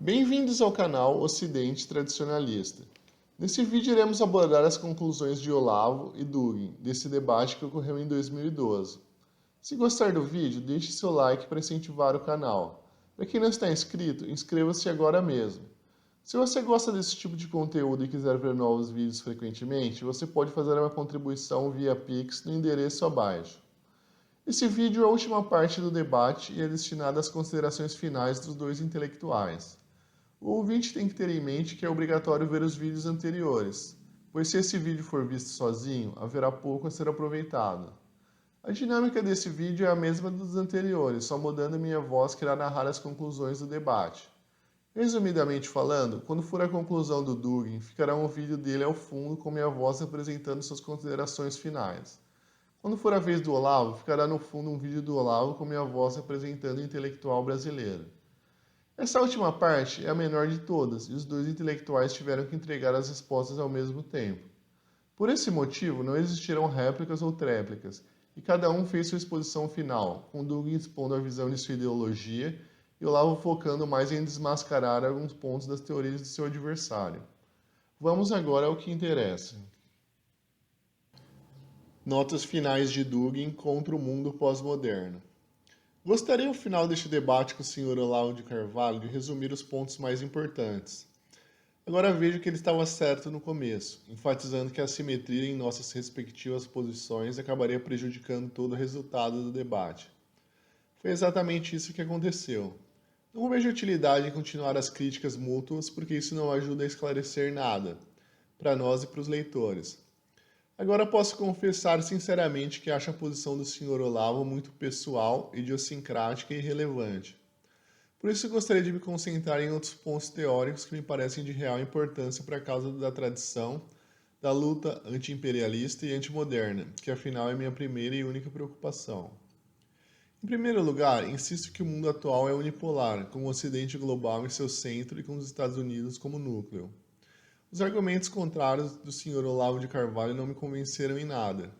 Bem-vindos ao canal Ocidente Tradicionalista. Nesse vídeo iremos abordar as conclusões de Olavo e Dugin desse debate que ocorreu em 2012. Se gostar do vídeo, deixe seu like para incentivar o canal. Para quem não está inscrito, inscreva-se agora mesmo. Se você gosta desse tipo de conteúdo e quiser ver novos vídeos frequentemente, você pode fazer uma contribuição via Pix no endereço abaixo. Esse vídeo é a última parte do debate e é destinado às considerações finais dos dois intelectuais. O ouvinte tem que ter em mente que é obrigatório ver os vídeos anteriores, pois se esse vídeo for visto sozinho, haverá pouco a ser aproveitado. A dinâmica desse vídeo é a mesma dos anteriores, só mudando minha voz que irá narrar as conclusões do debate. Resumidamente falando, quando for a conclusão do Dugin, ficará um vídeo dele ao fundo com minha voz apresentando suas considerações finais. Quando for a vez do Olavo, ficará no fundo um vídeo do Olavo com minha voz apresentando o intelectual brasileiro. Essa última parte é a menor de todas e os dois intelectuais tiveram que entregar as respostas ao mesmo tempo. Por esse motivo, não existiram réplicas ou tréplicas, e cada um fez sua exposição final, com Dugin expondo a visão de sua ideologia e Olavo focando mais em desmascarar alguns pontos das teorias de seu adversário. Vamos agora ao que interessa. Notas finais de Dugin contra o mundo pós-moderno. Gostaria, ao final deste debate com o Sr. Olavo de Carvalho, de resumir os pontos mais importantes. Agora vejo que ele estava certo no começo, enfatizando que a assimetria em nossas respectivas posições acabaria prejudicando todo o resultado do debate. Foi exatamente isso que aconteceu. Não vejo utilidade em continuar as críticas mútuas, porque isso não ajuda a esclarecer nada, para nós e para os leitores. Agora posso confessar sinceramente que acho a posição do Sr. Olavo muito pessoal, idiosincrática e irrelevante. Por isso gostaria de me concentrar em outros pontos teóricos que me parecem de real importância para a causa da tradição, da luta anti-imperialista e antimoderna, que afinal é minha primeira e única preocupação. Em primeiro lugar, insisto que o mundo atual é unipolar, com o Ocidente global em seu centro e com os Estados Unidos como núcleo. Os argumentos contrários do Sr. Olavo de Carvalho não me convenceram em nada.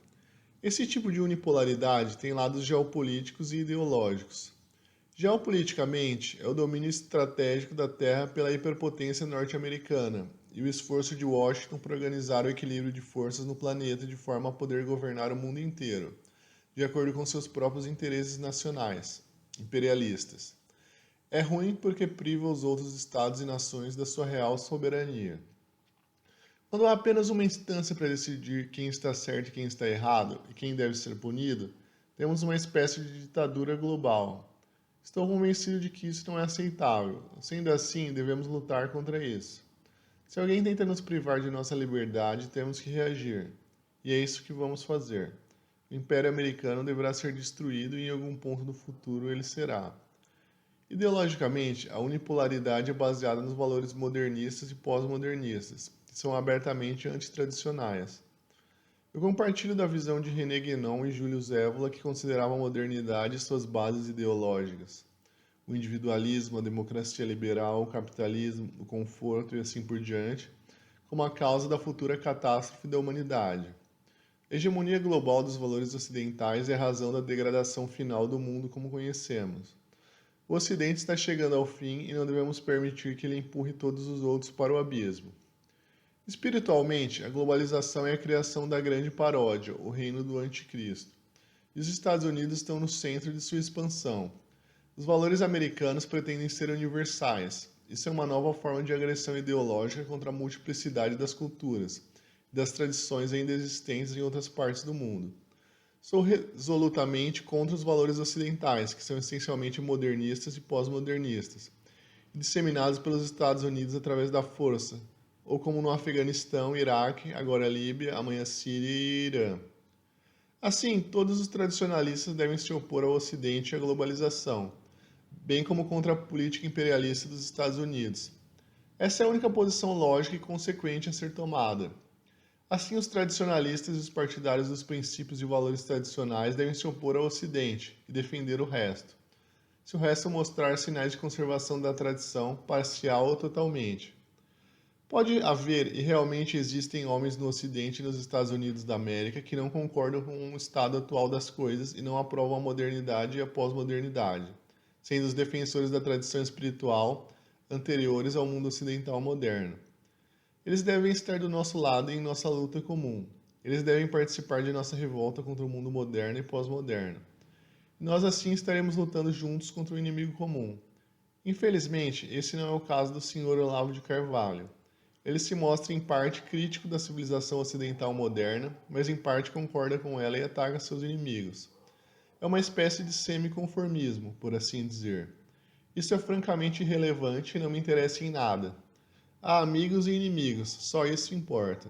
Esse tipo de unipolaridade tem lados geopolíticos e ideológicos. Geopoliticamente, é o domínio estratégico da Terra pela hiperpotência norte-americana e o esforço de Washington por organizar o equilíbrio de forças no planeta de forma a poder governar o mundo inteiro, de acordo com seus próprios interesses nacionais, imperialistas. É ruim porque priva os outros estados e nações da sua real soberania. Quando há apenas uma instância para decidir quem está certo e quem está errado e quem deve ser punido, temos uma espécie de ditadura global. Estou convencido de que isso não é aceitável. Sendo assim, devemos lutar contra isso. Se alguém tenta nos privar de nossa liberdade, temos que reagir. E é isso que vamos fazer. O Império Americano deverá ser destruído e em algum ponto do futuro ele será. Ideologicamente, a unipolaridade é baseada nos valores modernistas e pós-modernistas, que são abertamente antitradicionais. Eu compartilho da visão de René Guénon e Julius Evola, que consideravam a modernidade e suas bases ideológicas. O individualismo, a democracia liberal, o capitalismo, o conforto e assim por diante, como a causa da futura catástrofe da humanidade. A hegemonia global dos valores ocidentais é a razão da degradação final do mundo como conhecemos. O Ocidente está chegando ao fim e não devemos permitir que ele empurre todos os outros para o abismo. Espiritualmente, a globalização é a criação da grande paródia, o reino do anticristo. E os Estados Unidos estão no centro de sua expansão. Os valores americanos pretendem ser universais. Isso é uma nova forma de agressão ideológica contra a multiplicidade das culturas e das tradições ainda existentes em outras partes do mundo. Sou resolutamente contra os valores ocidentais, que são essencialmente modernistas e pós-modernistas, e disseminados pelos Estados Unidos através da força, ou como no Afeganistão, Iraque, agora Líbia, amanhã Síria e Irã. Assim, todos os tradicionalistas devem se opor ao Ocidente e à globalização, bem como contra a política imperialista dos Estados Unidos. Essa é a única posição lógica e consequente a ser tomada. Assim, os tradicionalistas e os partidários dos princípios e valores tradicionais devem se opor ao Ocidente e defender o resto. Se o resto mostrar sinais de conservação da tradição, parcial ou totalmente. Pode haver e realmente existem homens no Ocidente e nos Estados Unidos da América que não concordam com o estado atual das coisas e não aprovam a modernidade e a pós-modernidade, sendo os defensores da tradição espiritual anteriores ao mundo ocidental moderno. Eles devem estar do nosso lado em nossa luta comum. Eles devem participar de nossa revolta contra o mundo moderno e pós-moderno. Nós assim estaremos lutando juntos contra o inimigo comum. Infelizmente, esse não é o caso do Sr. Olavo de Carvalho. Ele se mostra em parte crítico da civilização ocidental moderna, mas em parte concorda com ela e ataca seus inimigos. É uma espécie de semiconformismo, por assim dizer. Isso é francamente irrelevante e não me interessa em nada. Há amigos e inimigos, só isso importa.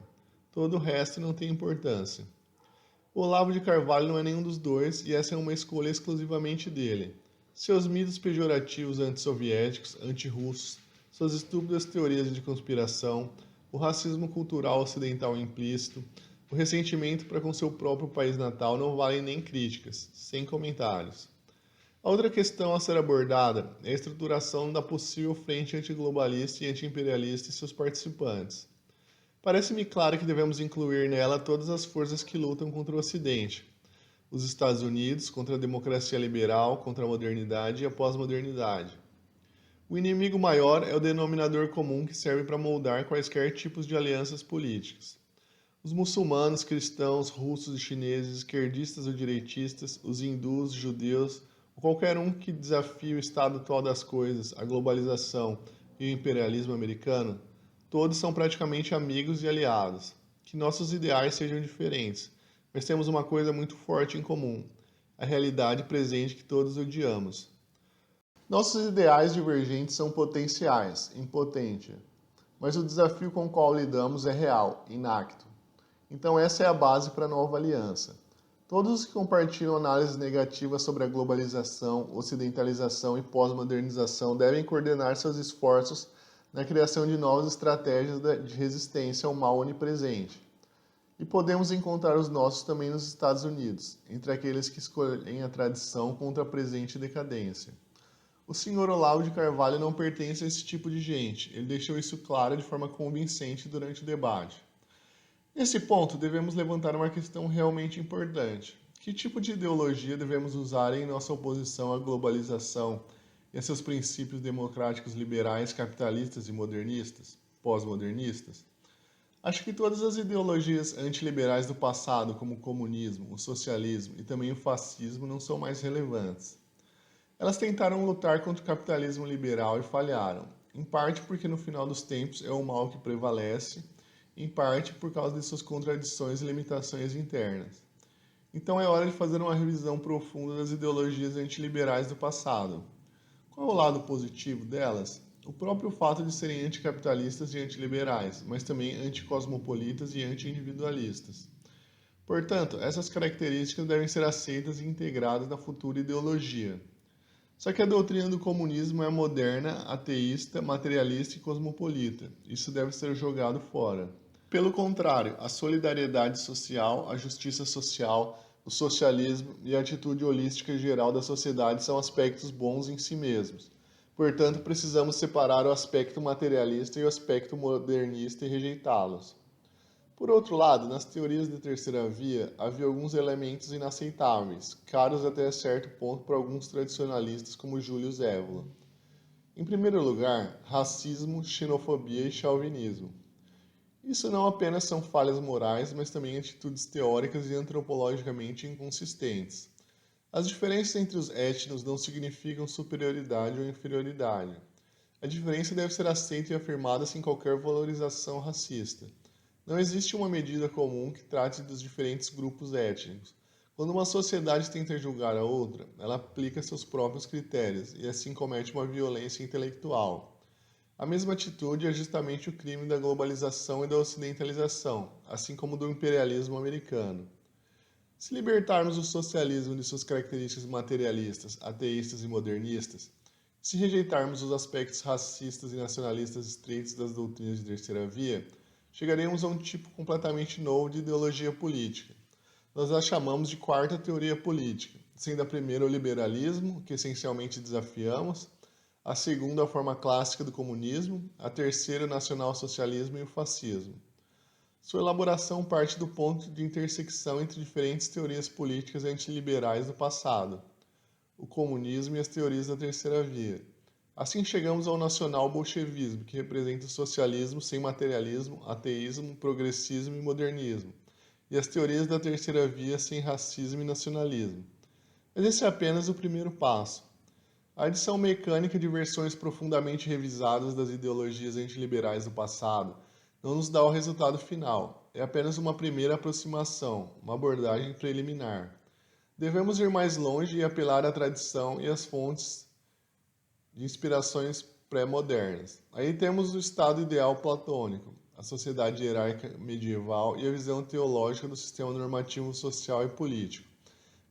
Todo o resto não tem importância. O Olavo de Carvalho não é nenhum dos dois e essa é uma escolha exclusivamente dele. Seus mitos pejorativos antissoviéticos, antirrussos, suas estúpidas teorias de conspiração, o racismo cultural ocidental implícito, o ressentimento para com seu próprio país natal não valem nem críticas, sem comentários. A outra questão a ser abordada é a estruturação da possível frente antiglobalista e antiimperialista e seus participantes. Parece-me claro que devemos incluir nela todas as forças que lutam contra o Ocidente. Os Estados Unidos contra a democracia liberal, contra a modernidade e a pós-modernidade. O inimigo maior é o denominador comum que serve para moldar quaisquer tipos de alianças políticas. Os muçulmanos, cristãos, russos e chineses, esquerdistas ou direitistas, os hindus, judeus, ou qualquer um que desafie o estado atual das coisas, a globalização e o imperialismo americano, todos são praticamente amigos e aliados. Que nossos ideais sejam diferentes, mas temos uma coisa muito forte em comum: a realidade presente que todos odiamos. Nossos ideais divergentes são potenciais, em potência, mas o desafio com o qual lidamos é real, inacto. Então essa é a base para a nova aliança. Todos os que compartilham análises negativas sobre a globalização, ocidentalização e pós-modernização devem coordenar seus esforços na criação de novas estratégias de resistência ao mal onipresente. E podemos encontrar os nossos também nos Estados Unidos, entre aqueles que escolhem a tradição contra a presente decadência. O Sr. Olavo de Carvalho não pertence a esse tipo de gente, ele deixou isso claro de forma convincente durante o debate. Nesse ponto, devemos levantar uma questão realmente importante. Que tipo de ideologia devemos usar em nossa oposição à globalização e a seus princípios democráticos liberais, capitalistas e modernistas, pós-modernistas? Acho que todas as ideologias antiliberais do passado, como o comunismo, o socialismo e também o fascismo, não são mais relevantes. Elas tentaram lutar contra o capitalismo liberal e falharam, em parte porque no final dos tempos é o mal que prevalece, em parte por causa de suas contradições e limitações internas. Então é hora de fazer uma revisão profunda das ideologias antiliberais do passado. Qual é o lado positivo delas? O próprio fato de serem anticapitalistas e antiliberais, mas também anticosmopolitas e anti-individualistas. Portanto, essas características devem ser aceitas e integradas na futura ideologia. Só que a doutrina do comunismo é moderna, ateísta, materialista e cosmopolita. Isso deve ser jogado fora. Pelo contrário, a solidariedade social, a justiça social, o socialismo e a atitude holística geral da sociedade são aspectos bons em si mesmos. Portanto, precisamos separar o aspecto materialista e o aspecto modernista e rejeitá-los. Por outro lado, nas teorias da terceira via, havia alguns elementos inaceitáveis, caros até certo ponto para alguns tradicionalistas como Júlio Evola. Em primeiro lugar, racismo, xenofobia e chauvinismo. Isso não apenas são falhas morais, mas também atitudes teóricas e antropologicamente inconsistentes. As diferenças entre os etnos não significam superioridade ou inferioridade. A diferença deve ser aceita e afirmada sem qualquer valorização racista. Não existe uma medida comum que trate dos diferentes grupos étnicos. Quando uma sociedade tenta julgar a outra, ela aplica seus próprios critérios e assim comete uma violência intelectual. A mesma atitude é justamente o crime da globalização e da ocidentalização, assim como do imperialismo americano. Se libertarmos o socialismo de suas características materialistas, ateístas e modernistas, se rejeitarmos os aspectos racistas e nacionalistas estreitos das doutrinas de terceira via, chegaremos a um tipo completamente novo de ideologia política. Nós a chamamos de quarta teoria política, sendo a primeira o liberalismo, que essencialmente desafiamos, a segunda a forma clássica do comunismo, a terceira o nacionalsocialismo e o fascismo. Sua elaboração parte do ponto de intersecção entre diferentes teorias políticas antiliberais do passado, o comunismo e as teorias da terceira via. Assim chegamos ao nacional-bolchevismo, que representa o socialismo sem materialismo, ateísmo, progressismo e modernismo, e as teorias da terceira via sem racismo e nacionalismo. Mas esse é apenas o primeiro passo. A adição mecânica de versões profundamente revisadas das ideologias antiliberais do passado não nos dá o resultado final. É apenas uma primeira aproximação, uma abordagem preliminar. Devemos ir mais longe e apelar à tradição e às fontes de inspirações pré-modernas. Aí temos o estado ideal platônico, a sociedade hierárquica medieval e a visão teológica do sistema normativo social e político,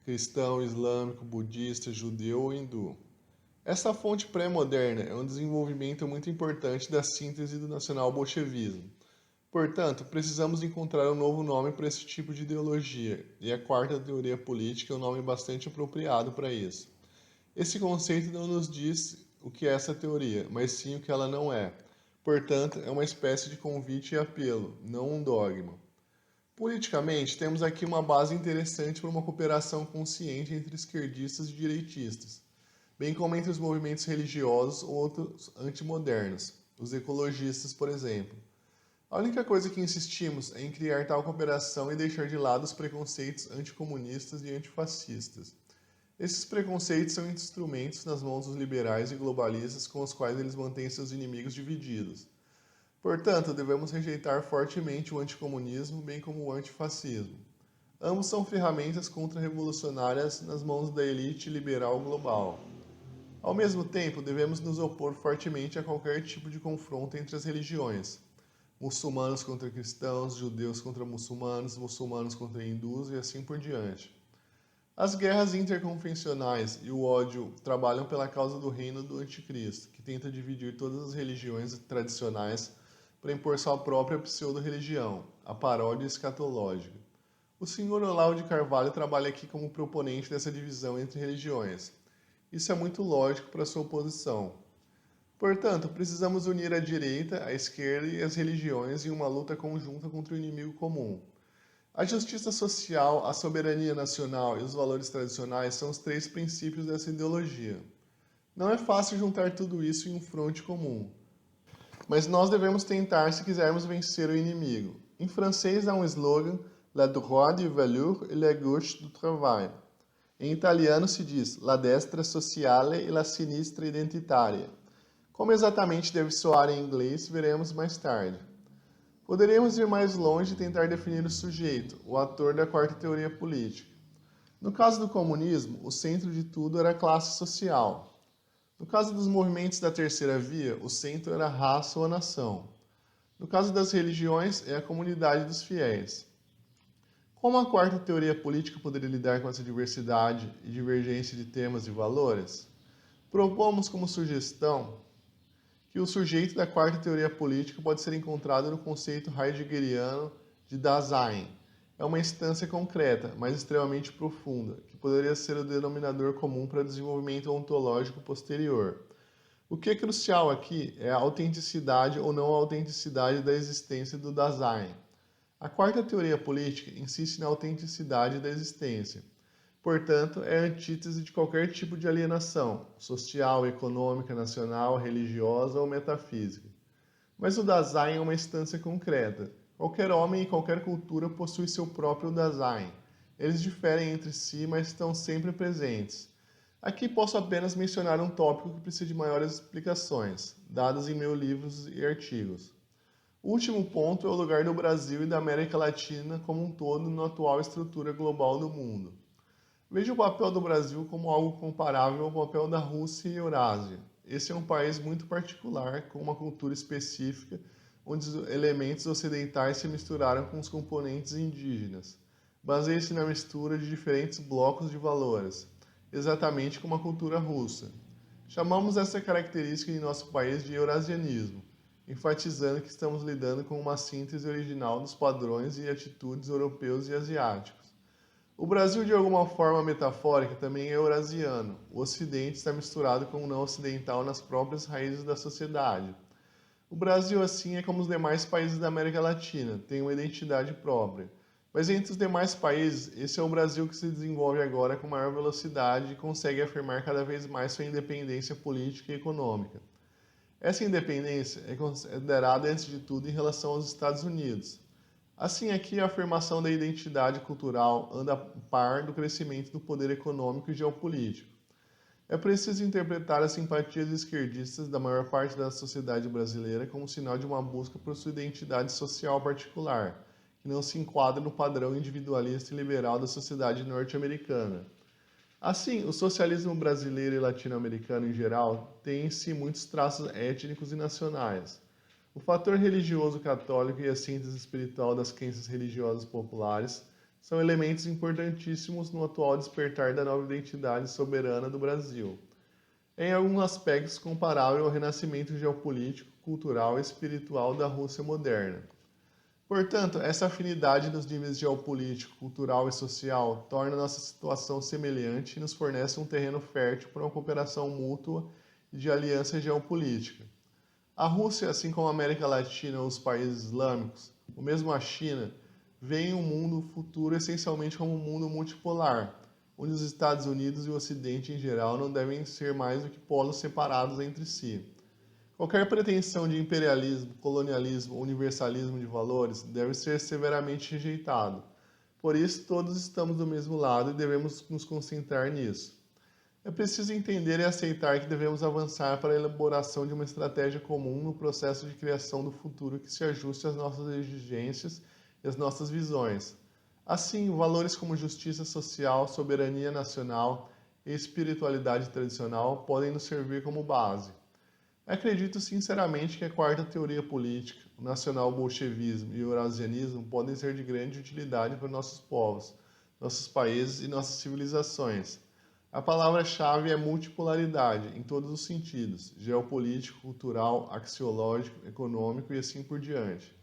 cristão, islâmico, budista, judeu ou hindu. Essa fonte pré-moderna é um desenvolvimento muito importante da síntese do nacional-bolchevismo. Portanto, precisamos encontrar um novo nome para esse tipo de ideologia, e a quarta teoria política é um nome bastante apropriado para isso. Esse conceito não nos diz o que é essa teoria, mas sim o que ela não é. Portanto, é uma espécie de convite e apelo, não um dogma. Politicamente, temos aqui uma base interessante para uma cooperação consciente entre esquerdistas e direitistas, bem como entre os movimentos religiosos ou outros antimodernos, os ecologistas, por exemplo. A única coisa que insistimos é em criar tal cooperação e deixar de lado os preconceitos anticomunistas e antifascistas. Esses preconceitos são instrumentos nas mãos dos liberais e globalistas com os quais eles mantêm seus inimigos divididos. Portanto, devemos rejeitar fortemente o anticomunismo, bem como o antifascismo. Ambos são ferramentas contra-revolucionárias nas mãos da elite liberal global. Ao mesmo tempo, devemos nos opor fortemente a qualquer tipo de confronto entre as religiões. Muçulmanos contra cristãos, judeus contra muçulmanos, muçulmanos contra hindus e assim por diante. As guerras interconfessionais e o ódio trabalham pela causa do reino do anticristo, que tenta dividir todas as religiões tradicionais para impor sua própria pseudo-religião, a paródia escatológica. O Sr. Olavo de Carvalho trabalha aqui como proponente dessa divisão entre religiões. Isso é muito lógico para sua oposição. Portanto, precisamos unir a direita, a esquerda e as religiões em uma luta conjunta contra o inimigo comum. A justiça social, a soberania nacional e os valores tradicionais são os três princípios dessa ideologia. Não é fácil juntar tudo isso em um fronte comum, mas nós devemos tentar se quisermos vencer o inimigo. Em francês há um slogan, la droite du valeur et la gauche du travail. Em italiano se diz la destra sociale e la sinistra identitaria. Como exatamente deve soar em inglês, veremos mais tarde. Poderíamos ir mais longe e tentar definir o sujeito, o ator da quarta teoria política. No caso do comunismo, o centro de tudo era a classe social. No caso dos movimentos da terceira via, o centro era a raça ou a nação. No caso das religiões, é a comunidade dos fiéis. Como a quarta teoria política poderia lidar com essa diversidade e divergência de temas e valores? Propomos como sugestão que o sujeito da quarta teoria política pode ser encontrado no conceito heideggeriano de Dasein. É uma instância concreta, mas extremamente profunda, que poderia ser o denominador comum para o desenvolvimento ontológico posterior. O que é crucial aqui é a autenticidade ou não autenticidade da existência do Dasein. A quarta teoria política insiste na autenticidade da existência. Portanto, é a antítese de qualquer tipo de alienação, social, econômica, nacional, religiosa ou metafísica. Mas o Dasein é uma instância concreta. Qualquer homem e qualquer cultura possui seu próprio Dasein. Eles diferem entre si, mas estão sempre presentes. Aqui posso apenas mencionar um tópico que precisa de maiores explicações, dadas em meus livros e artigos. O último ponto é o lugar do Brasil e da América Latina como um todo na atual estrutura global do mundo. Veja o papel do Brasil como algo comparável ao papel da Rússia e Eurásia. Esse é um país muito particular, com uma cultura específica, onde os elementos ocidentais se misturaram com os componentes indígenas. Baseia-se na mistura de diferentes blocos de valores, exatamente como a cultura russa. Chamamos essa característica em nosso país de eurasianismo, enfatizando que estamos lidando com uma síntese original dos padrões e atitudes europeus e asiáticos. O Brasil, de alguma forma metafórica, também é eurasiano. O Ocidente está misturado com o não ocidental nas próprias raízes da sociedade. O Brasil, assim, é como os demais países da América Latina, tem uma identidade própria. Mas entre os demais países, esse é o Brasil que se desenvolve agora com maior velocidade e consegue afirmar cada vez mais sua independência política e econômica. Essa independência é considerada, antes de tudo, em relação aos Estados Unidos. Assim, aqui a afirmação da identidade cultural anda a par do crescimento do poder econômico e geopolítico. É preciso interpretar as simpatias esquerdistas da maior parte da sociedade brasileira como sinal de uma busca por sua identidade social particular, que não se enquadra no padrão individualista e liberal da sociedade norte-americana. Assim, o socialismo brasileiro e latino-americano em geral tem em si muitos traços étnicos e nacionais. O fator religioso católico e a síntese espiritual das crenças religiosas populares são elementos importantíssimos no atual despertar da nova identidade soberana do Brasil. É em alguns aspectos comparável ao renascimento geopolítico, cultural e espiritual da Rússia moderna. Portanto, essa afinidade nos níveis geopolítico, cultural e social torna nossa situação semelhante e nos fornece um terreno fértil para uma cooperação mútua e de aliança geopolítica. A Rússia, assim como a América Latina ou os países islâmicos, ou mesmo a China, veem o mundo futuro essencialmente como um mundo multipolar, onde os Estados Unidos e o Ocidente em geral não devem ser mais do que polos separados entre si. Qualquer pretensão de imperialismo, colonialismo ou universalismo de valores deve ser severamente rejeitado. Por isso, todos estamos do mesmo lado e devemos nos concentrar nisso. É preciso entender e aceitar que devemos avançar para a elaboração de uma estratégia comum no processo de criação do futuro que se ajuste às nossas exigências e às nossas visões. Assim, valores como justiça social, soberania nacional e espiritualidade tradicional podem nos servir como base. Acredito sinceramente que a quarta teoria política, o nacional-bolchevismo e o eurasianismo, podem ser de grande utilidade para nossos povos, nossos países e nossas civilizações. A palavra-chave é multipolaridade, em todos os sentidos: geopolítico, cultural, axiológico, econômico e assim por diante.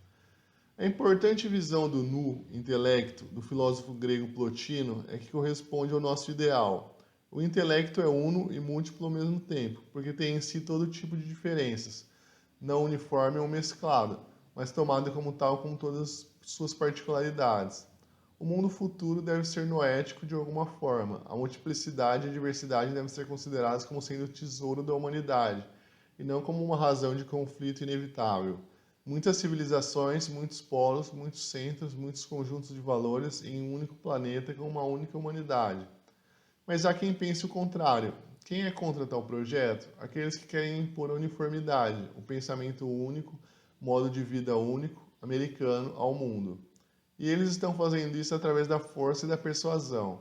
A importante visão do nu, intelecto, do filósofo grego Plotino é que corresponde ao nosso ideal. O intelecto é uno e múltiplo ao mesmo tempo, porque tem em si todo tipo de diferenças, não uniforme ou mesclada, mas tomada como tal com todas suas particularidades. O mundo futuro deve ser noético de alguma forma. A multiplicidade e a diversidade devem ser consideradas como sendo o tesouro da humanidade, e não como uma razão de conflito inevitável. Muitas civilizações, muitos polos, muitos centros, muitos conjuntos de valores em um único planeta com uma única humanidade. Mas há quem pense o contrário. Quem é contra tal projeto? Aqueles que querem impor a uniformidade, o pensamento único, modo de vida único, americano, ao mundo. E eles estão fazendo isso através da força e da persuasão.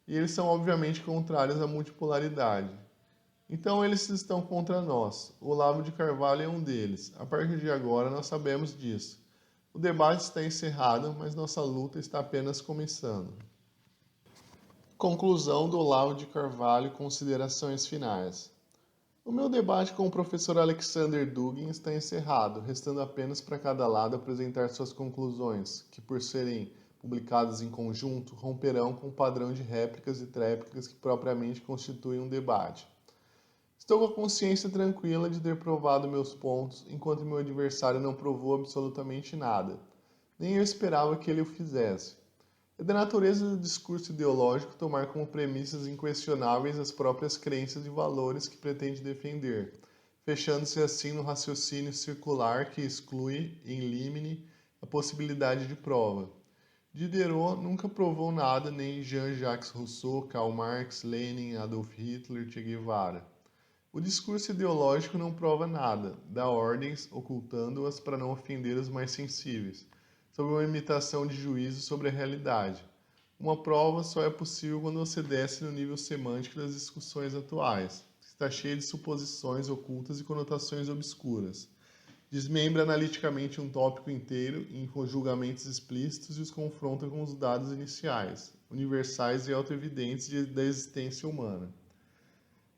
E eles são obviamente contrários à multipolaridade. Então eles estão contra nós. O Olavo de Carvalho é um deles. A partir de agora nós sabemos disso. O debate está encerrado, mas nossa luta está apenas começando. Conclusão do Olavo de Carvalho, considerações finais. O meu debate com o professor Alexander Dugin está encerrado, restando apenas para cada lado apresentar suas conclusões, que por serem publicadas em conjunto, romperão com o padrão de réplicas e tréplicas que propriamente constituem um debate. Estou com a consciência tranquila de ter provado meus pontos, enquanto meu adversário não provou absolutamente nada. Nem eu esperava que ele o fizesse. É da natureza do discurso ideológico tomar como premissas inquestionáveis as próprias crenças e valores que pretende defender, fechando-se assim no raciocínio circular que exclui, in limine, a possibilidade de prova. Diderot nunca provou nada, nem Jean-Jacques Rousseau, Karl Marx, Lenin, Adolf Hitler, Che Guevara. O discurso ideológico não prova nada, dá ordens, ocultando-as para não ofender os mais sensíveis, sob uma imitação de juízo sobre a realidade. Uma prova só é possível quando você desce no nível semântico das discussões atuais, que está cheia de suposições ocultas e conotações obscuras. Desmembra analiticamente um tópico inteiro em julgamentos explícitos e os confronta com os dados iniciais, universais e autoevidentes da existência humana.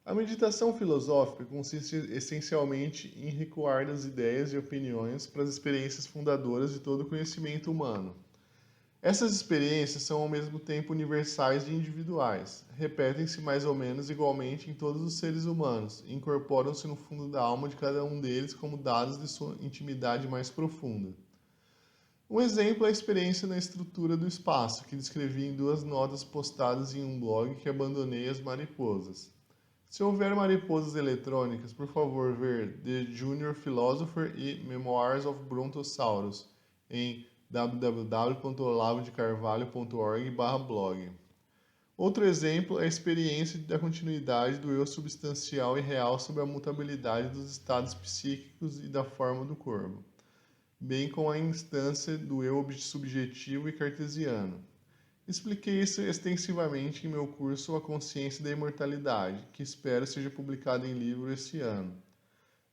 A meditação filosófica consiste essencialmente em recuar das ideias e opiniões para as experiências fundadoras de todo o conhecimento humano. Essas experiências são ao mesmo tempo universais e individuais, repetem-se mais ou menos igualmente em todos os seres humanos e incorporam-se no fundo da alma de cada um deles como dados de sua intimidade mais profunda. Um exemplo é a experiência na estrutura do espaço, que descrevi em 2 notas postadas em um blog que abandonei as mariposas. Se houver mariposas eletrônicas, por favor ver The Junior Philosopher e Memoirs of Brontosaurus em www.olavodecarvalho.org/blog. Outro exemplo é a experiência da continuidade do eu substancial e real sobre a mutabilidade dos estados psíquicos e da forma do corpo, bem como a instância do eu subjetivo e cartesiano. Expliquei isso extensivamente em meu curso A Consciência da Imortalidade, que espero seja publicado em livro este ano.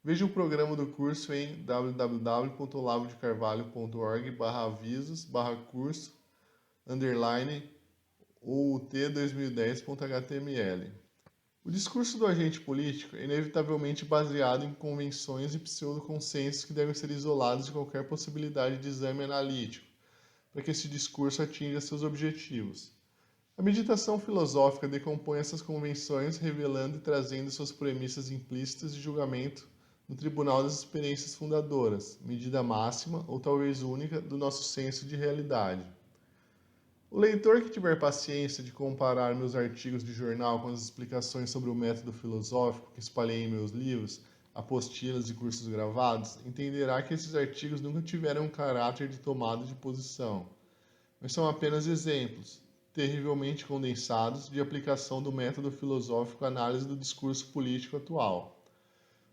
Veja o programa do curso em www.olavodecarvalho.org/avisos/curso_OUT2010.html. O discurso do agente político é inevitavelmente baseado em convenções e pseudo-consensos que devem ser isolados de qualquer possibilidade de exame analítico, para que esse discurso atinja seus objetivos. A meditação filosófica decompõe essas convenções, revelando e trazendo suas premissas implícitas de julgamento no tribunal das experiências fundadoras, medida máxima, ou talvez única, do nosso senso de realidade. O leitor que tiver paciência de comparar meus artigos de jornal com as explicações sobre o método filosófico que espalhei em meus livros, apostilas e cursos gravados, entenderá que esses artigos nunca tiveram um caráter de tomada de posição, mas são apenas exemplos, terrivelmente condensados, de aplicação do método filosófico à análise do discurso político atual.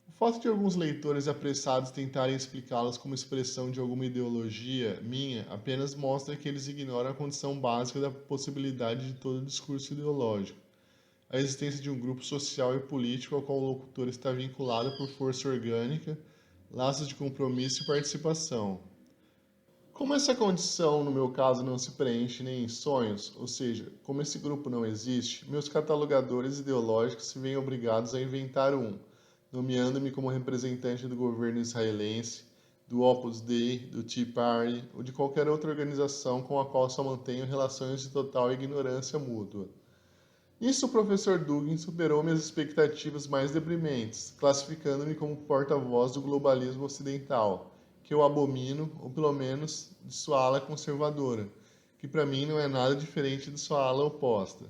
O fato de alguns leitores apressados tentarem explicá-los como expressão de alguma ideologia minha apenas mostra que eles ignoram a condição básica da possibilidade de todo discurso ideológico, a existência de um grupo social e político ao qual o locutor está vinculado por força orgânica, laços de compromisso e participação. Como essa condição, no meu caso, não se preenche nem em sonhos, ou seja, como esse grupo não existe, meus catalogadores ideológicos se veem obrigados a inventar um, nomeando-me como representante do governo israelense, do Opus Dei, do Tea Party ou de qualquer outra organização com a qual só mantenho relações de total ignorância mútua. Nisso, o professor Dugin superou minhas expectativas mais deprimentes, classificando-me como porta-voz do globalismo ocidental, que eu abomino, ou pelo menos de sua ala conservadora, que para mim não é nada diferente de sua ala oposta.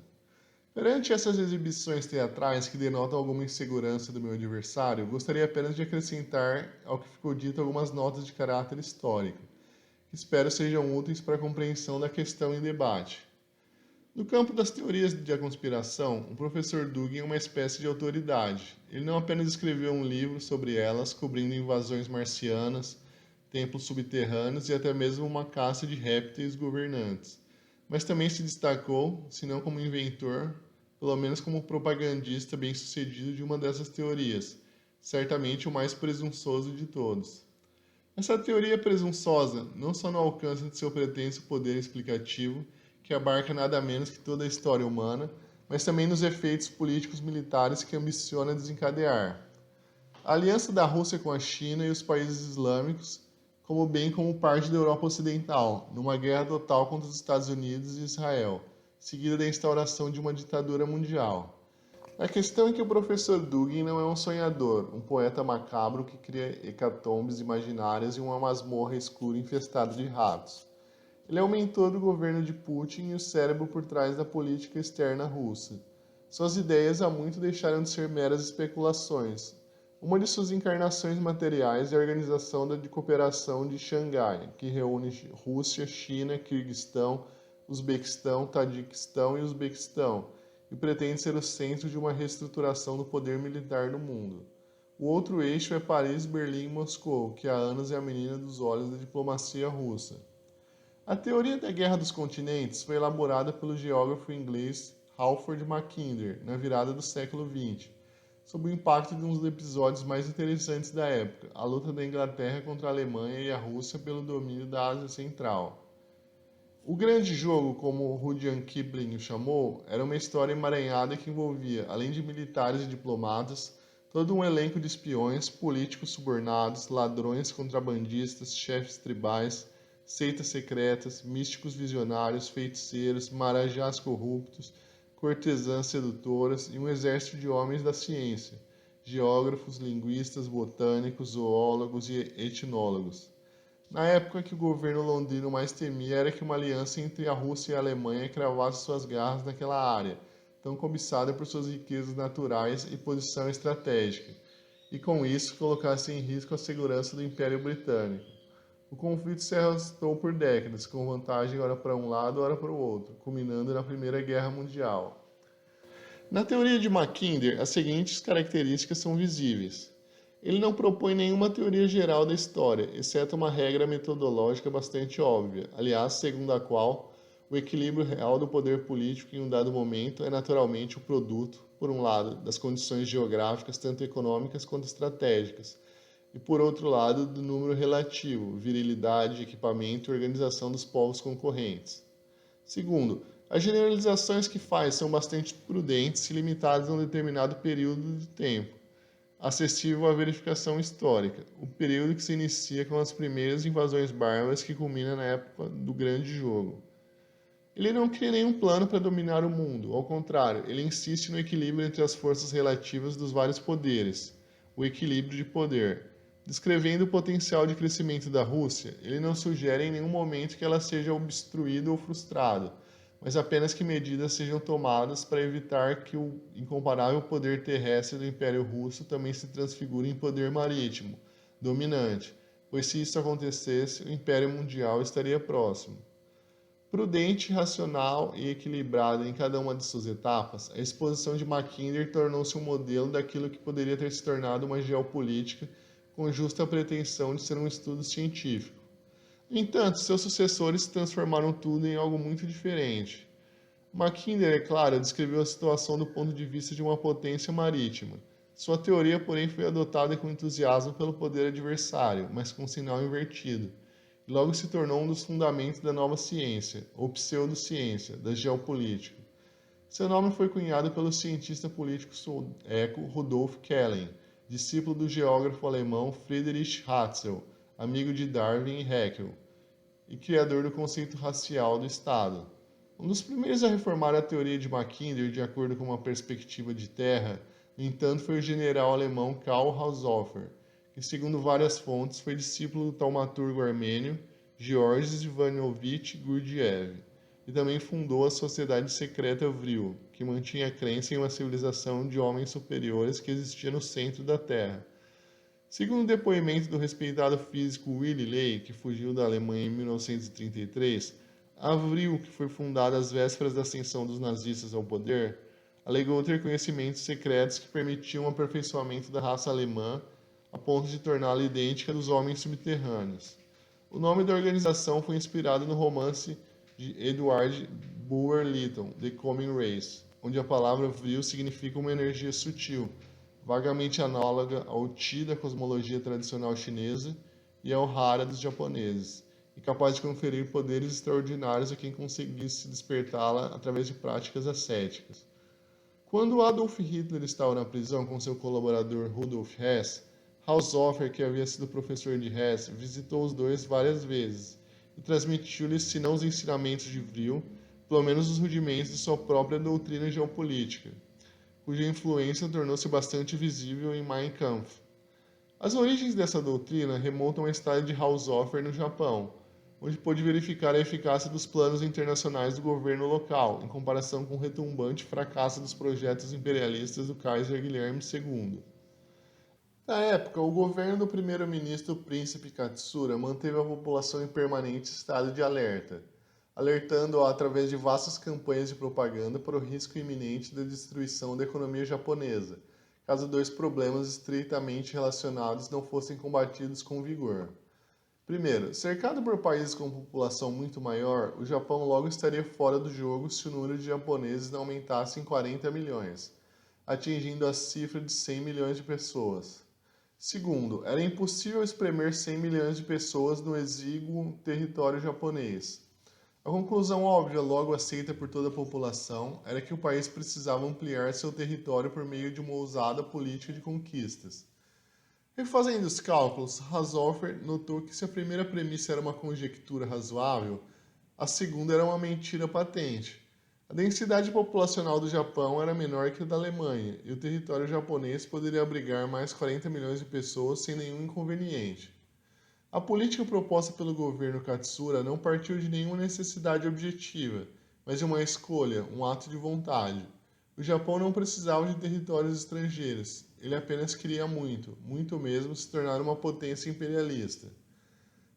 Perante essas exibições teatrais que denotam alguma insegurança do meu adversário, gostaria apenas de acrescentar ao que ficou dito algumas notas de caráter histórico, que espero sejam úteis para a compreensão da questão em debate. No campo das teorias da conspiração, o professor Dugin é uma espécie de autoridade. Ele não apenas escreveu um livro sobre elas, cobrindo invasões marcianas, templos subterrâneos e até mesmo uma caça de répteis governantes, mas também se destacou, se não como inventor, pelo menos como propagandista bem-sucedido de uma dessas teorias, certamente o mais presunçoso de todos. Essa teoria é presunçosa não só no alcance de seu pretenso poder explicativo, que abarca nada menos que toda a história humana, mas também nos efeitos políticos militares que ambiciona desencadear. A aliança da Rússia com a China e os países islâmicos, bem como parte da Europa Ocidental, numa guerra total contra os Estados Unidos e Israel, seguida da instauração de uma ditadura mundial. A questão é que o professor Dugin não é um sonhador, um poeta macabro que cria hecatombes imaginárias em uma masmorra escura infestada de ratos. Ele é o mentor do governo de Putin e o cérebro por trás da política externa russa. Suas ideias há muito deixaram de ser meras especulações. Uma de suas encarnações materiais é a Organização de Cooperação de Xangai, que reúne Rússia, China, Quirguistão, Uzbequistão, Tadiquistão e Uzbequistão, e pretende ser o centro de uma reestruturação do poder militar no mundo. O outro eixo é Paris, Berlim e Moscou, que há anos é a menina dos olhos da diplomacia russa. A teoria da Guerra dos Continentes foi elaborada pelo geógrafo inglês Halford Mackinder na virada do século XX, sob o impacto de um dos episódios mais interessantes da época, a luta da Inglaterra contra a Alemanha e a Rússia pelo domínio da Ásia Central. O grande jogo, como Rudyard Kipling o chamou, era uma história emaranhada que envolvia, além de militares e diplomatas, todo um elenco de espiões, políticos subornados, ladrões, contrabandistas, chefes tribais, seitas secretas, místicos visionários, feiticeiros, marajás corruptos, cortesãs sedutoras e um exército de homens da ciência, geógrafos, linguistas, botânicos, zoólogos e etnólogos. Na época que o governo londrino mais temia era que uma aliança entre a Rússia e a Alemanha cravasse suas garras naquela área, tão cobiçada por suas riquezas naturais e posição estratégica, e com isso colocasse em risco a segurança do Império Britânico. O conflito se arrastou por décadas, com vantagem ora para um lado, ora para o outro, culminando na Primeira Guerra Mundial. Na teoria de Mackinder, as seguintes características são visíveis. Ele não propõe nenhuma teoria geral da história, exceto uma regra metodológica bastante óbvia, aliás, segundo a qual o equilíbrio real do poder político em um dado momento é naturalmente o produto, por um lado, das condições geográficas, tanto econômicas quanto estratégicas, e por outro lado, do número relativo, virilidade, equipamento e organização dos povos concorrentes. Segundo, as generalizações que faz são bastante prudentes e limitadas a um determinado período de tempo, acessível à verificação histórica, o período que se inicia com as primeiras invasões bárbaras que culmina na época do Grande Jogo. Ele não cria nenhum plano para dominar o mundo, ao contrário, ele insiste no equilíbrio entre as forças relativas dos vários poderes, o equilíbrio de poder. Descrevendo o potencial de crescimento da Rússia, ele não sugere em nenhum momento que ela seja obstruída ou frustrada, mas apenas que medidas sejam tomadas para evitar que o incomparável poder terrestre do Império Russo também se transfigure em poder marítimo, dominante, pois se isso acontecesse, o Império Mundial estaria próximo. Prudente, racional e equilibrada em cada uma de suas etapas, a exposição de Mackinder tornou-se um modelo daquilo que poderia ter se tornado uma geopolítica com justa pretensão de ser um estudo científico. No entanto, seus sucessores transformaram tudo em algo muito diferente. Mackinder, é claro, descreveu a situação do ponto de vista de uma potência marítima. Sua teoria, porém, foi adotada com entusiasmo pelo poder adversário, mas com sinal invertido, e logo se tornou um dos fundamentos da nova ciência, ou pseudociência, da geopolítica. Seu nome foi cunhado pelo cientista político sueco Rudolf Kellen, discípulo do geógrafo alemão Friedrich Ratzel, amigo de Darwin e Haeckel, e criador do conceito racial do Estado. Um dos primeiros a reformar a teoria de Mackinder de acordo com uma perspectiva de terra, no entanto, foi o general alemão Karl Haushofer, que, segundo várias fontes, foi discípulo do taumaturgo armênio Georges Ivanovich Gurdjieff, e também fundou a Sociedade Secreta Vril, que mantinha a crença em uma civilização de homens superiores que existia no centro da Terra. Segundo o depoimento do respeitado físico Willy Ley, que fugiu da Alemanha em 1933, a Vril, que foi fundada às vésperas da ascensão dos nazistas ao poder, alegou ter conhecimentos secretos que permitiam o aperfeiçoamento da raça alemã a ponto de torná-la idêntica dos homens subterrâneos. O nome da organização foi inspirado no romance de Edward Bulwer Lytton, The Coming Race, onde a palavra vril significa uma energia sutil, vagamente análoga ao Qi da cosmologia tradicional chinesa e ao Hara dos japoneses, e capaz de conferir poderes extraordinários a quem conseguisse despertá-la através de práticas ascéticas. Quando Adolf Hitler estava na prisão com seu colaborador Rudolf Hess, Haushofer, que havia sido professor de Hess, visitou os dois várias vezes e transmitiu-lhes, se não os ensinamentos de Vril, pelo menos os rudimentos de sua própria doutrina geopolítica, cuja influência tornou-se bastante visível em Mein Kampf. As origens dessa doutrina remontam à estada de Haushofer no Japão, onde pôde verificar a eficácia dos planos internacionais do governo local, em comparação com o retumbante fracasso dos projetos imperialistas do Kaiser Guilherme II. Na época, o governo do primeiro-ministro Príncipe Katsura manteve a população em permanente estado de alerta, alertando-a através de vastas campanhas de propaganda para o risco iminente da destruição da economia japonesa, caso dois problemas estreitamente relacionados não fossem combatidos com vigor. Primeiro, cercado por países com população muito maior, o Japão logo estaria fora do jogo se o número de japoneses não aumentasse em 40 milhões, atingindo a cifra de 100 milhões de pessoas. Segundo, era impossível espremer 100 milhões de pessoas no exíguo território japonês. A conclusão óbvia, logo aceita por toda a população, era que o país precisava ampliar seu território por meio de uma ousada política de conquistas. Refazendo os cálculos, Haushofer notou que se a primeira premissa era uma conjectura razoável, a segunda era uma mentira patente. A densidade populacional do Japão era menor que a da Alemanha, e o território japonês poderia abrigar mais 40 milhões de pessoas sem nenhum inconveniente. A política proposta pelo governo Katsura não partiu de nenhuma necessidade objetiva, mas de uma escolha, um ato de vontade. O Japão não precisava de territórios estrangeiros, ele apenas queria muito, muito mesmo, se tornar uma potência imperialista.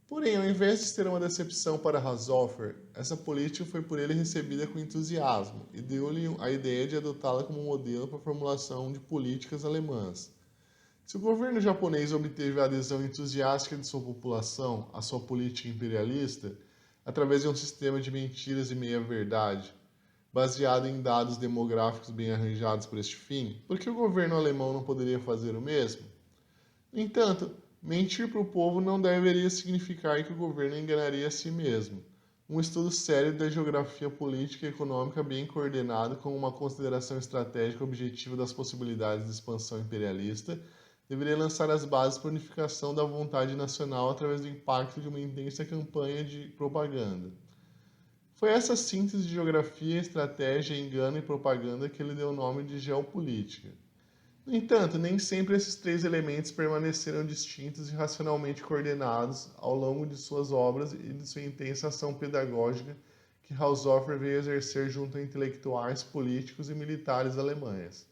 Porém, ao invés de ser uma decepção para Haushofer, essa política foi por ele recebida com entusiasmo e deu-lhe a ideia de adotá-la como modelo para a formulação de políticas alemãs. Se o governo japonês obteve a adesão entusiástica de sua população à sua política imperialista, através de um sistema de mentiras e meia-verdade, baseado em dados demográficos bem arranjados para este fim, por que o governo alemão não poderia fazer o mesmo? No entanto, mentir para o povo não deveria significar que o governo enganaria a si mesmo. Um estudo sério da geografia política e econômica bem coordenado com uma consideração estratégica objetiva das possibilidades de expansão imperialista deveria lançar as bases para a unificação da vontade nacional através do impacto de uma intensa campanha de propaganda. Foi essa síntese de geografia, estratégia, engano e propaganda que ele deu o nome de geopolítica. No entanto, nem sempre esses três elementos permaneceram distintos e racionalmente coordenados ao longo de suas obras e de sua intensa ação pedagógica que Haushofer veio exercer junto a intelectuais, políticos e militares alemães.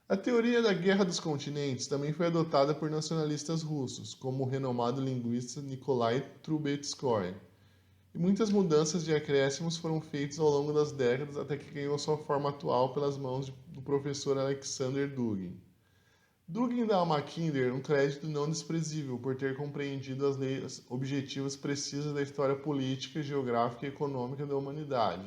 A teoria da Guerra dos Continentes também foi adotada por nacionalistas russos, como o renomado linguista Nikolai Trubetskoy, e muitas mudanças de acréscimos foram feitas ao longo das décadas até que ganhou sua forma atual pelas mãos do professor Alexander Dugin. Dugin dá a Mackinder um crédito não desprezível por ter compreendido as leis objetivas precisas da história política, geográfica e econômica da humanidade,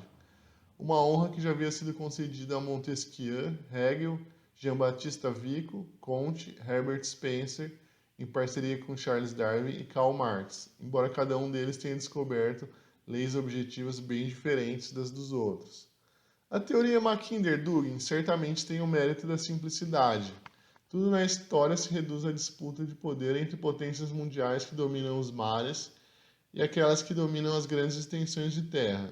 uma honra que já havia sido concedida a Montesquieu, Hegel, Jean-Baptiste Vico, Comte, Herbert Spencer, em parceria com Charles Darwin e Karl Marx, embora cada um deles tenha descoberto leis objetivas bem diferentes das dos outros. A teoria Mackinder-Dugin certamente tem o mérito da simplicidade. Tudo na história se reduz à disputa de poder entre potências mundiais que dominam os mares e aquelas que dominam as grandes extensões de terra.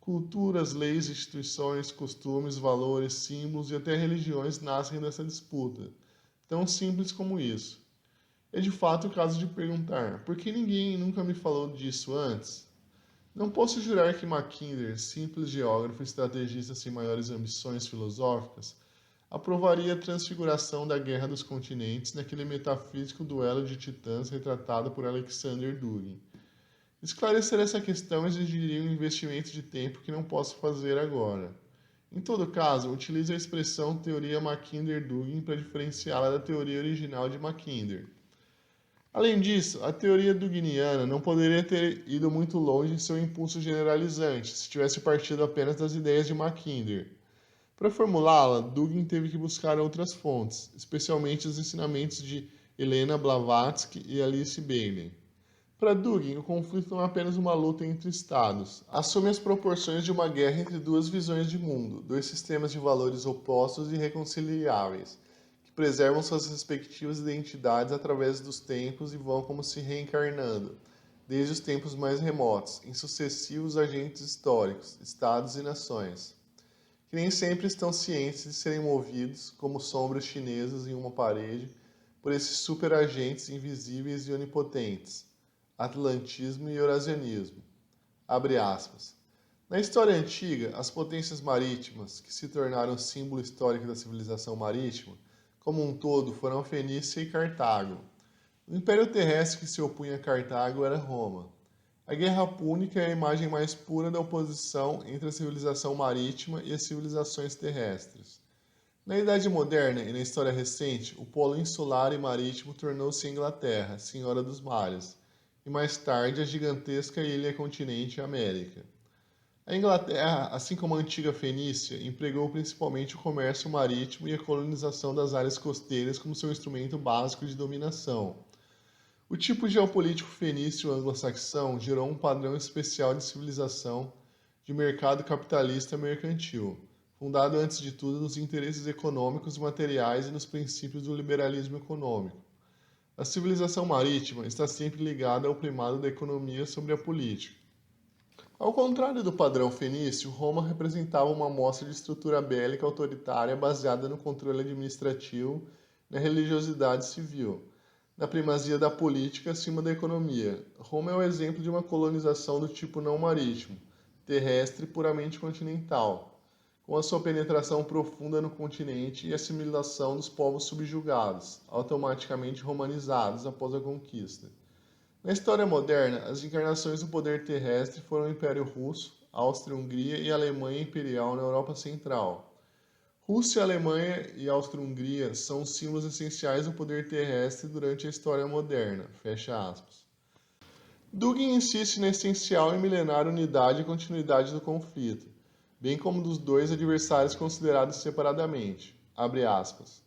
Culturas, leis, instituições, costumes, valores, símbolos e até religiões nascem dessa disputa. Tão simples como isso. É de fato o caso de perguntar: por que ninguém nunca me falou disso antes? Não posso jurar que Mackinder, simples geógrafo e estrategista sem maiores ambições filosóficas, aprovaria a transfiguração da Guerra dos Continentes naquele metafísico duelo de titãs retratado por Alexander Dugin. Esclarecer essa questão exigiria um investimento de tempo que não posso fazer agora. Em todo caso, utilizo a expressão teoria Mackinder-Dugin para diferenciá-la da teoria original de Mackinder. Além disso, a teoria duginiana não poderia ter ido muito longe em seu impulso generalizante, se tivesse partido apenas das ideias de Mackinder. Para formulá-la, Dugin teve que buscar outras fontes, especialmente os ensinamentos de Helena Blavatsky e Alice Bailey. Para Dugin, o conflito não é apenas uma luta entre estados, assume as proporções de uma guerra entre duas visões de mundo, dois sistemas de valores opostos e irreconciliáveis, que preservam suas respectivas identidades através dos tempos e vão como se reencarnando, desde os tempos mais remotos, em sucessivos agentes históricos, estados e nações, que nem sempre estão cientes de serem movidos, como sombras chinesas em uma parede, por esses superagentes invisíveis e onipotentes, atlantismo e eurasianismo. Abre aspas. Na história antiga, as potências marítimas, que se tornaram símbolo histórico da civilização marítima, como um todo, foram a Fenícia e Cartago. O império terrestre que se opunha a Cartago era Roma. A Guerra Púnica é a imagem mais pura da oposição entre a civilização marítima e as civilizações terrestres. Na Idade Moderna e na história recente, o polo insular e marítimo tornou-se a Inglaterra, senhora dos mares, e mais tarde a gigantesca ilha-continente América. A Inglaterra, assim como a antiga Fenícia, empregou principalmente o comércio marítimo e a colonização das áreas costeiras como seu instrumento básico de dominação. O tipo geopolítico fenício anglo-saxão gerou um padrão especial de civilização de mercado capitalista mercantil, fundado antes de tudo nos interesses econômicos e materiais e nos princípios do liberalismo econômico. A civilização marítima está sempre ligada ao primado da economia sobre a política. Ao contrário do padrão fenício, Roma representava uma amostra de estrutura bélica autoritária baseada no controle administrativo e na religiosidade civil. na primazia da política acima da economia. Roma é o exemplo de uma colonização do tipo não marítimo, terrestre e puramente continental, com a sua penetração profunda no continente e assimilação dos povos subjugados, automaticamente romanizados após a conquista. Na história moderna, as encarnações do poder terrestre foram o Império Russo, Áustria-Hungria e Alemanha Imperial na Europa Central. Rússia, Alemanha e Áustria-Hungria são símbolos essenciais do poder terrestre durante a história moderna. Fecha aspas. Dugin insiste na essencial e milenária unidade e continuidade do conflito, bem como dos dois adversários considerados separadamente. Abre aspas.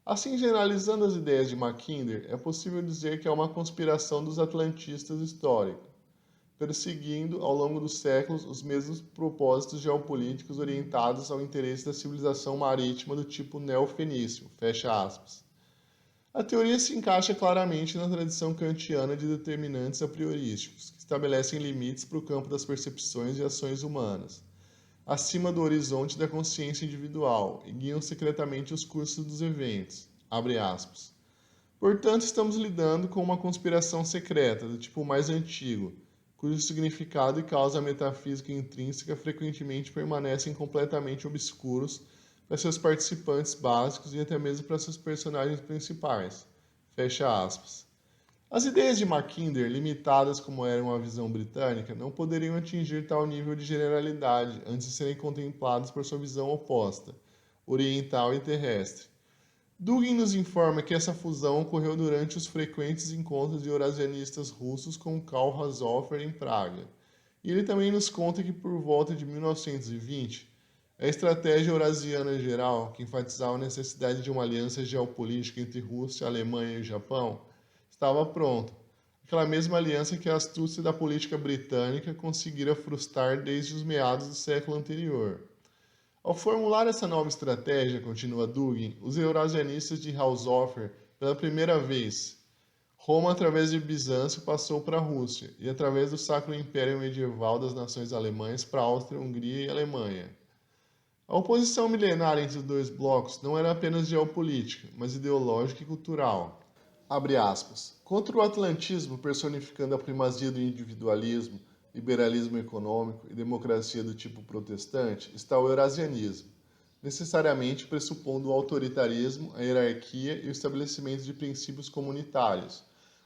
Assim, generalizando as ideias de Mackinder, é possível dizer que é uma conspiração dos atlantistas históricos, perseguindo, ao longo dos séculos, os mesmos propósitos geopolíticos orientados ao interesse da civilização marítima do tipo neofenício. Fecha aspas. A teoria se encaixa claramente na tradição kantiana de determinantes a priorísticos, que estabelecem limites para o campo das percepções e ações humanas, acima do horizonte da consciência individual, e guiam secretamente os cursos dos eventos. Abre aspas. Portanto, estamos lidando com uma conspiração secreta, do tipo mais antigo, cujo significado e causa metafísica intrínseca frequentemente permanecem completamente obscuros para seus participantes básicos e até mesmo para seus personagens principais. Fecha aspas. As ideias de Mackinder, limitadas como eram a visão britânica, não poderiam atingir tal nível de generalidade antes de serem contempladas por sua visão oposta, oriental e terrestre. Dugin nos informa que essa fusão ocorreu durante os frequentes encontros de eurasianistas russos com Karl Haushofer em Praga. E ele também nos conta que por volta de 1920, a estratégia eurasiana geral, que enfatizava a necessidade de uma aliança geopolítica entre Rússia, Alemanha e Japão, estava pronta. Aquela mesma aliança que a astúcia da política britânica conseguira frustrar desde os meados do século anterior. Ao formular essa nova estratégia, continua Dugin, os eurasianistas de Haushofer, pela primeira vez, Roma, através de Bizâncio, passou para a Rússia, e através do Sacro Império Medieval das nações alemãs para a Áustria, Hungria e Alemanha. A oposição milenária entre os dois blocos não era apenas geopolítica, mas ideológica e cultural. Abre aspas. Contra o atlantismo personificando a primazia do individualismo, liberalismo econômico e democracia do tipo protestante, está o eurasianismo, necessariamente pressupondo o autoritarismo, a hierarquia e o estabelecimento de princípios comunitários,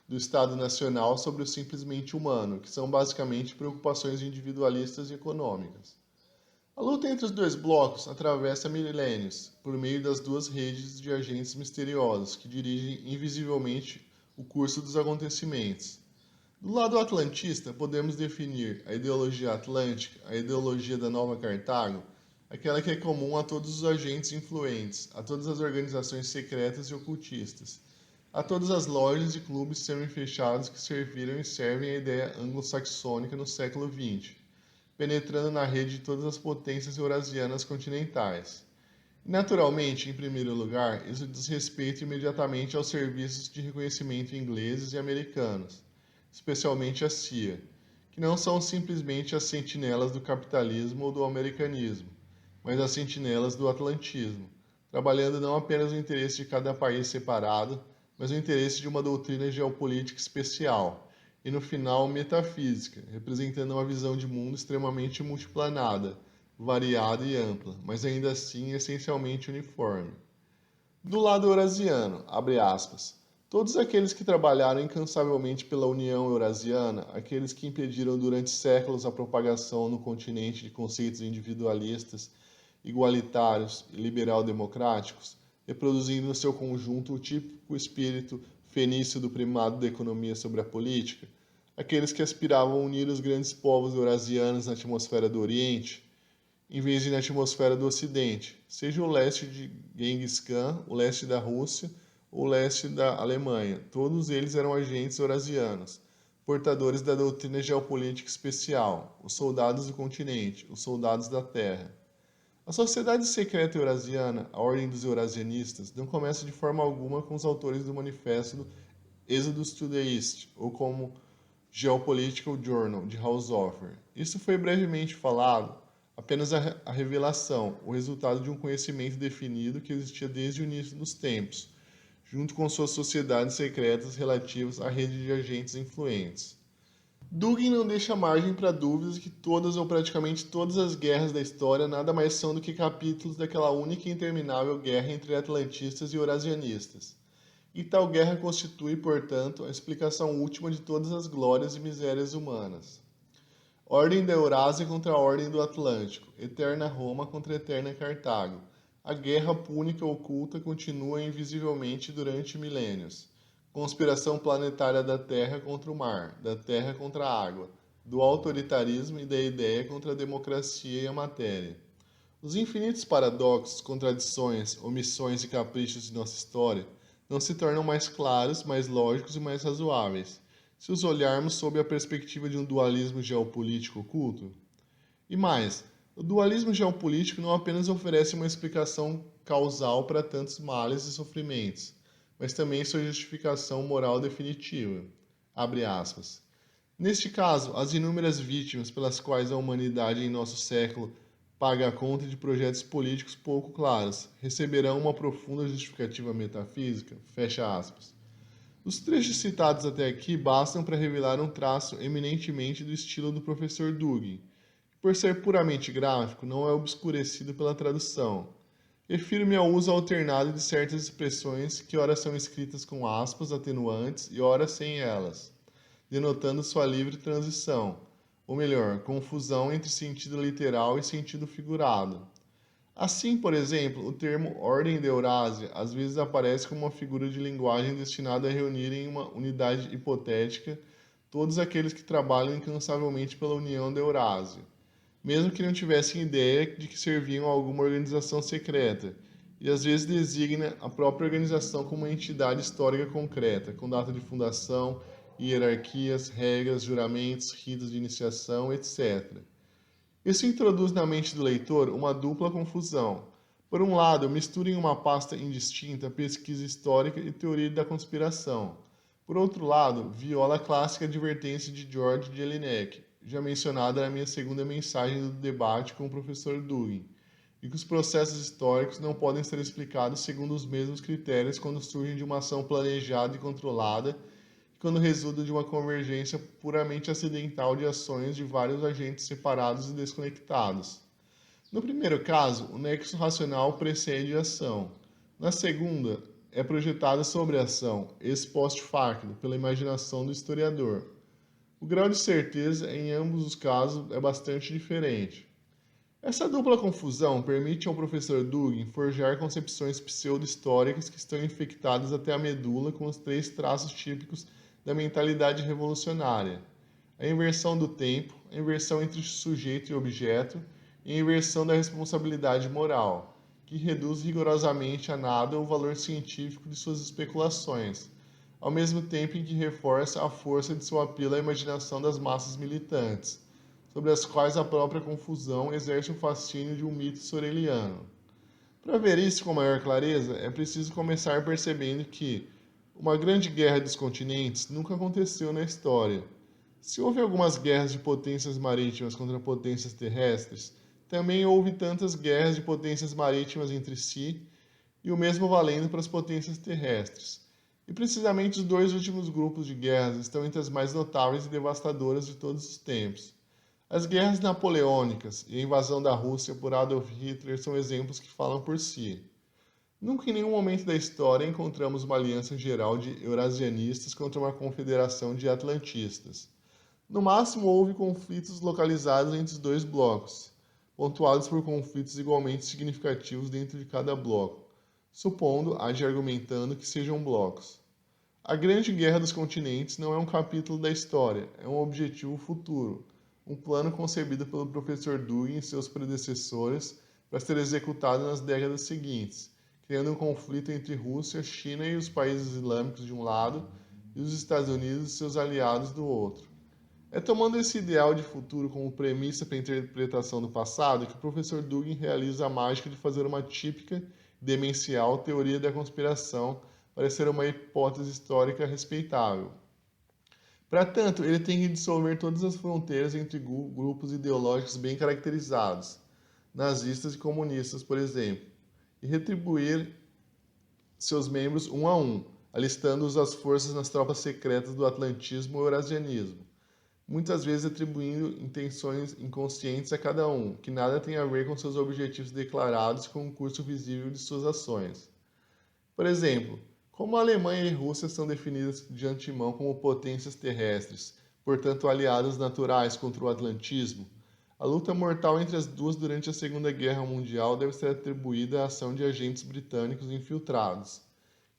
do Estado nacional sobre o simplesmente humano, que são basicamente preocupações individualistas e econômicas. A luta entre os dois blocos atravessa milênios, por meio das duas redes de agentes misteriosos que dirigem invisivelmente o curso dos acontecimentos. Do lado atlantista, podemos definir a ideologia atlântica, a ideologia da Nova Cartago, aquela que é comum a todos os agentes influentes, a todas as organizações secretas e ocultistas, a todas as lojas e clubes semi-fechados que serviram e servem a ideia anglo-saxônica no século XX, penetrando na rede de todas as potências eurasianas continentais. E, naturalmente, em primeiro lugar, isso diz respeito imediatamente aos serviços de reconhecimento ingleses e americanos, especialmente a CIA, que não são simplesmente as sentinelas do capitalismo ou do americanismo, mas as sentinelas do atlantismo, trabalhando não apenas no interesse de cada país separado, mas no interesse de uma doutrina geopolítica especial, e no final metafísica, representando uma visão de mundo extremamente multiplanada, variada e ampla, mas ainda assim essencialmente uniforme. Do lado eurasiano, abre aspas, todos aqueles que trabalharam incansavelmente pela União Eurasiana, aqueles que impediram durante séculos a propagação no continente de conceitos individualistas, igualitários e liberal-democráticos, reproduzindo no seu conjunto o típico espírito fenício do primado da economia sobre a política, aqueles que aspiravam a unir os grandes povos eurasianos na atmosfera do Oriente, em vez de na atmosfera do Ocidente, seja o leste de Genghis Khan, o leste da Rússia ou o leste da Alemanha. Todos eles eram agentes eurasianos, portadores da doutrina geopolítica especial, os soldados do continente, os soldados da terra. A sociedade secreta eurasiana, a Ordem dos Eurasianistas, não começa de forma alguma com os autores do manifesto do Exodus to the East, ou como Geopolitical Journal, de Haushofer. Isso foi brevemente falado, apenas a revelação, o resultado de um conhecimento definido que existia desde o início dos tempos, junto com suas sociedades secretas relativas à rede de agentes influentes. Dugin não deixa margem para dúvidas que todas ou praticamente todas as guerras da história nada mais são do que capítulos daquela única e interminável guerra entre atlantistas e eurasianistas. E tal guerra constitui, portanto, a explicação última de todas as glórias e misérias humanas. Ordem da Eurásia contra a Ordem do Atlântico, eterna Roma contra eterna Cartago. A guerra púnica oculta continua invisivelmente durante milênios. Conspiração planetária da Terra contra o mar, da Terra contra a água, do autoritarismo e da ideia contra a democracia e a matéria. Os infinitos paradoxos, contradições, omissões e caprichos de nossa história não se tornam mais claros, mais lógicos e mais razoáveis, se os olharmos sob a perspectiva de um dualismo geopolítico oculto? E mais, o dualismo geopolítico não apenas oferece uma explicação causal para tantos males e sofrimentos, mas também sua justificação moral definitiva. Abre aspas. Neste caso, as inúmeras vítimas pelas quais a humanidade em nosso século paga a conta de projetos políticos pouco claros receberão uma profunda justificativa metafísica? Fecha aspas. Os trechos citados até aqui bastam para revelar um traço eminentemente do estilo do professor Dugin, que, por ser puramente gráfico, não é obscurecido pela tradução. Refiro-me ao uso alternado de certas expressões que ora são escritas com aspas atenuantes e ora sem elas, denotando sua livre transição, ou melhor, confusão entre sentido literal e sentido figurado. Assim, por exemplo, o termo Ordem da Eurásia às vezes aparece como uma figura de linguagem destinada a reunir em uma unidade hipotética todos aqueles que trabalham incansavelmente pela união da Eurásia, mesmo que não tivessem ideia de que serviam a alguma organização secreta, e às vezes designa a própria organização como uma entidade histórica concreta, com data de fundação, hierarquias, regras, juramentos, ritos de iniciação, etc. Isso introduz na mente do leitor uma dupla confusão. Por um lado, mistura em uma pasta indistinta pesquisa histórica e teoria da conspiração. Por outro lado, viola a clássica advertência de George Jelinek, já mencionada na minha segunda mensagem do debate com o professor Dugin, e que os processos históricos não podem ser explicados segundo os mesmos critérios quando surgem de uma ação planejada e controlada e quando resultam de uma convergência puramente acidental de ações de vários agentes separados e desconectados. No primeiro caso, o nexo racional precede a ação. Na segunda, é projetada sobre a ação, ex post facto, pela imaginação do historiador. O grau de certeza em ambos os casos é bastante diferente. Essa dupla confusão permite ao professor Dugin forjar concepções pseudo-históricas que estão infectadas até a medula com os três traços típicos da mentalidade revolucionária: a inversão do tempo, a inversão entre sujeito e objeto e a inversão da responsabilidade moral, que reduz rigorosamente a nada o valor científico de suas especulações, ao mesmo tempo em que reforça a força de seu apelo à imaginação das massas militantes, sobre as quais a própria confusão exerce o fascínio de um mito soreliano. Para ver isso com maior clareza, é preciso começar percebendo que uma grande guerra dos continentes nunca aconteceu na história. Se houve algumas guerras de potências marítimas contra potências terrestres, também houve tantas guerras de potências marítimas entre si, e o mesmo valendo para as potências terrestres. E precisamente os dois últimos grupos de guerras estão entre as mais notáveis e devastadoras de todos os tempos. As guerras napoleônicas e a invasão da Rússia por Adolf Hitler são exemplos que falam por si. Nunca em nenhum momento da história encontramos uma aliança geral de eurasianistas contra uma confederação de atlantistas. No máximo, houve conflitos localizados entre os dois blocos, pontuados por conflitos igualmente significativos dentro de cada bloco, supondo, age argumentando, que sejam blocos. A Grande Guerra dos Continentes não é um capítulo da história, é um objetivo futuro, um plano concebido pelo professor Dugin e seus predecessores para ser executado nas décadas seguintes, criando um conflito entre Rússia, China e os países islâmicos de um lado e os Estados Unidos e seus aliados do outro. É tomando esse ideal de futuro como premissa para a interpretação do passado que o professor Dugin realiza a mágica de fazer uma típica demencial teoria da conspiração para ser uma hipótese histórica respeitável. Para tanto, ele tem que dissolver todas as fronteiras entre grupos ideológicos bem caracterizados, nazistas e comunistas, por exemplo, e retribuir seus membros um a um, alistando-os às forças nas tropas secretas do atlantismo e eurasianismo, muitas vezes atribuindo intenções inconscientes a cada um, que nada tem a ver com seus objetivos declarados e com o curso visível de suas ações. Por exemplo, como a Alemanha e a Rússia são definidas de antemão como potências terrestres, portanto aliadas naturais contra o atlantismo, a luta mortal entre as duas durante a Segunda Guerra Mundial deve ser atribuída à ação de agentes britânicos infiltrados,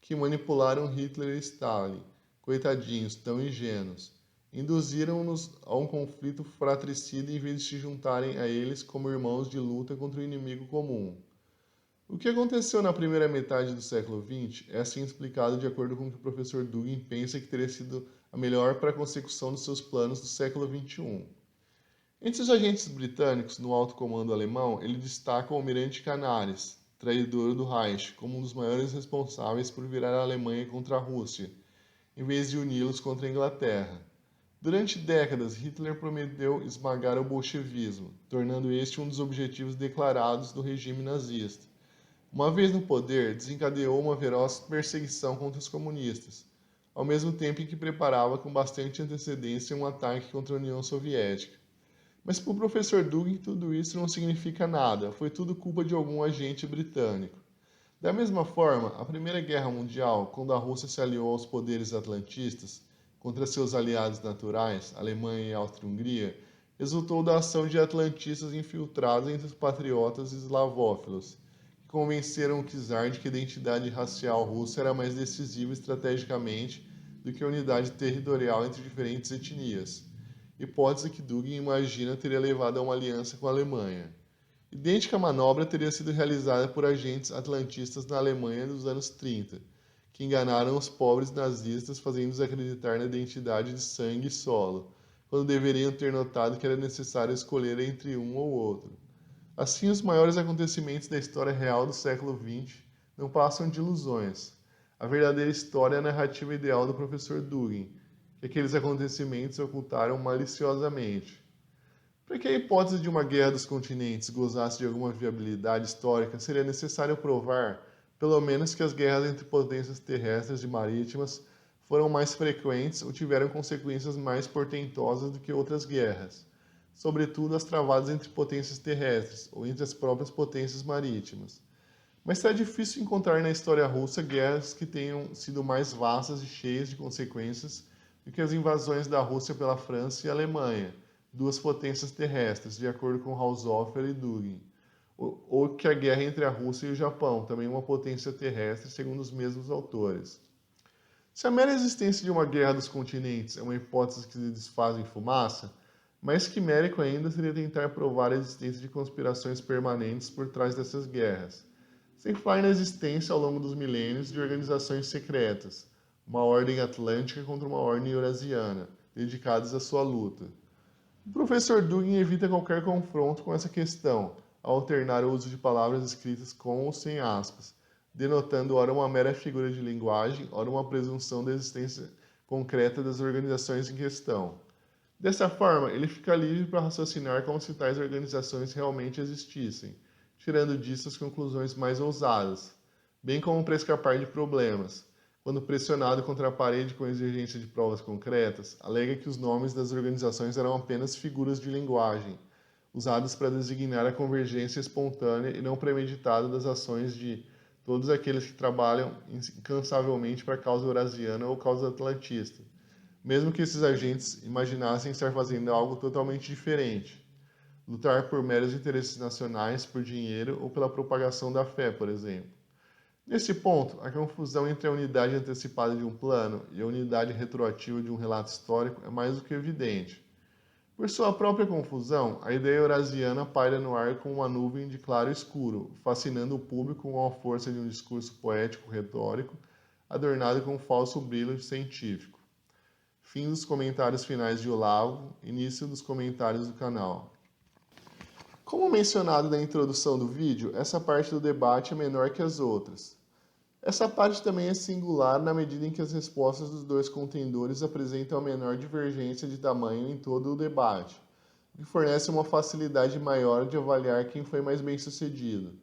que manipularam Hitler e Stalin, coitadinhos, tão ingênuos. Induziram-nos a um conflito fratricida em vez de se juntarem a eles como irmãos de luta contra o inimigo comum. O que aconteceu na primeira metade do século XX é assim explicado de acordo com o que o professor Dugin pensa que teria sido a melhor para a consecução dos seus planos do século XXI. Entre os agentes britânicos no alto comando alemão, ele destaca o almirante Canaris, traidor do Reich, como um dos maiores responsáveis por virar a Alemanha contra a Rússia, em vez de uni-los contra a Inglaterra. Durante décadas, Hitler prometeu esmagar o bolchevismo, tornando este um dos objetivos declarados do regime nazista. Uma vez no poder, desencadeou uma feroz perseguição contra os comunistas, ao mesmo tempo em que preparava com bastante antecedência um ataque contra a União Soviética. Mas para o professor Dugin tudo isso não significa nada, foi tudo culpa de algum agente britânico. Da mesma forma, a Primeira Guerra Mundial, quando a Rússia se aliou aos poderes atlantistas contra seus aliados naturais, Alemanha e Áustria-Hungria, resultou da ação de atlantistas infiltrados entre os patriotas eslavófilos, que convenceram o czar de que a identidade racial russa era mais decisiva estrategicamente do que a unidade territorial entre diferentes etnias, hipótese que Dugin imagina teria levado a uma aliança com a Alemanha. Idêntica manobra teria sido realizada por agentes atlantistas na Alemanha dos anos 30, que enganaram os pobres nazistas fazendo-os acreditar na identidade de sangue e solo, quando deveriam ter notado que era necessário escolher entre um ou outro. Assim, os maiores acontecimentos da história real do século XX não passam de ilusões. A verdadeira história é a narrativa ideal do professor Dugin, que aqueles acontecimentos ocultaram maliciosamente. Para que a hipótese de uma guerra dos continentes gozasse de alguma viabilidade histórica, seria necessário provar, pelo menos, que as guerras entre potências terrestres e marítimas foram mais frequentes ou tiveram consequências mais portentosas do que outras guerras, sobretudo as travadas entre potências terrestres ou entre as próprias potências marítimas. Mas será difícil encontrar na história russa guerras que tenham sido mais vastas e cheias de consequências do que as invasões da Rússia pela França e Alemanha, duas potências terrestres, de acordo com Haushofer e Dugin, ou que a guerra entre a Rússia e o Japão, também uma potência terrestre, segundo os mesmos autores. Se a mera existência de uma guerra dos continentes é uma hipótese que se desfaz em fumaça, mais quimérico ainda seria tentar provar a existência de conspirações permanentes por trás dessas guerras, sem falar na existência ao longo dos milênios de organizações secretas, uma ordem atlântica contra uma ordem eurasiana, dedicadas à sua luta. O professor Dugin evita qualquer confronto com essa questão, ao alternar o uso de palavras escritas com ou sem aspas, denotando ora uma mera figura de linguagem, ora uma presunção da existência concreta das organizações em questão. Dessa forma, ele fica livre para raciocinar como se tais organizações realmente existissem, tirando disso as conclusões mais ousadas, bem como para escapar de problemas. Quando pressionado contra a parede com a exigência de provas concretas, alega que os nomes das organizações eram apenas figuras de linguagem, usadas para designar a convergência espontânea e não premeditada das ações de todos aqueles que trabalham incansavelmente para a causa eurasiana ou causa atlantista, mesmo que esses agentes imaginassem estar fazendo algo totalmente diferente. Lutar por meros interesses nacionais, por dinheiro ou pela propagação da fé, por exemplo. Nesse ponto, a confusão entre a unidade antecipada de um plano e a unidade retroativa de um relato histórico é mais do que evidente. Por sua própria confusão, a ideia eurasiana paira no ar como uma nuvem de claro escuro, fascinando o público com a força de um discurso poético-retórico, adornado com um falso brilho científico. Fim dos comentários finais de Olavo, início dos comentários do canal. Como mencionado na introdução do vídeo, essa parte do debate é menor que as outras. Essa parte também é singular na medida em que as respostas dos dois contendores apresentam a menor divergência de tamanho em todo o debate, o que fornece uma facilidade maior de avaliar quem foi mais bem-sucedido.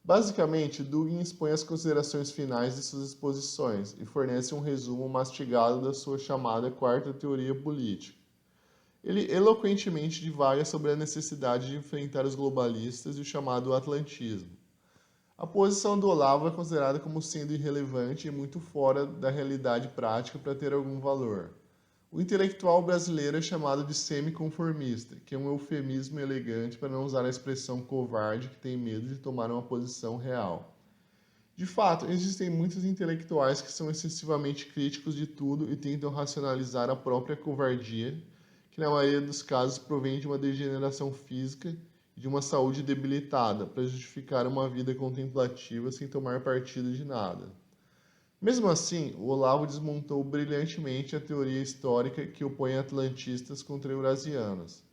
Basicamente, Dugin expõe as considerações finais de suas exposições e fornece um resumo mastigado da sua chamada quarta teoria política. Ele eloquentemente divaga sobre a necessidade de enfrentar os globalistas e o chamado atlantismo. A posição do Olavo é considerada como sendo irrelevante e muito fora da realidade prática para ter algum valor. O intelectual brasileiro é chamado de semiconformista, que é um eufemismo elegante para não usar a expressão covarde que tem medo de tomar uma posição real. De fato, existem muitos intelectuais que são excessivamente críticos de tudo e tentam racionalizar a própria covardia, que na maioria dos casos provém de uma degeneração física e de uma saúde debilitada, para justificar uma vida contemplativa sem tomar partido de nada. Mesmo assim, o Olavo desmontou brilhantemente a teoria histórica que opõe atlantistas contra eurasianos.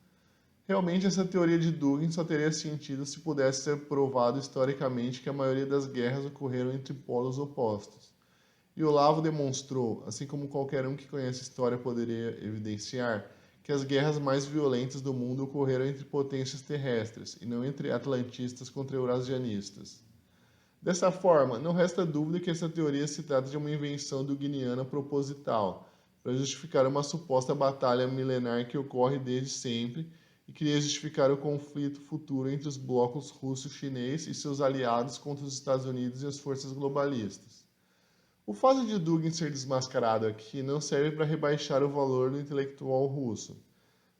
Realmente, essa teoria de Dugin só teria sentido se pudesse ser provado historicamente que a maioria das guerras ocorreram entre polos opostos. E Olavo demonstrou, assim como qualquer um que conhece história poderia evidenciar, que as guerras mais violentas do mundo ocorreram entre potências terrestres, e não entre atlantistas contra eurasianistas. Dessa forma, não resta dúvida que essa teoria se trata de uma invenção duginiana proposital, para justificar uma suposta batalha milenar que ocorre desde sempre e queria justificar o conflito futuro entre os blocos russo-chinês e seus aliados contra os Estados Unidos e as forças globalistas. O fato de Dugin ser desmascarado aqui não serve para rebaixar o valor do intelectual russo.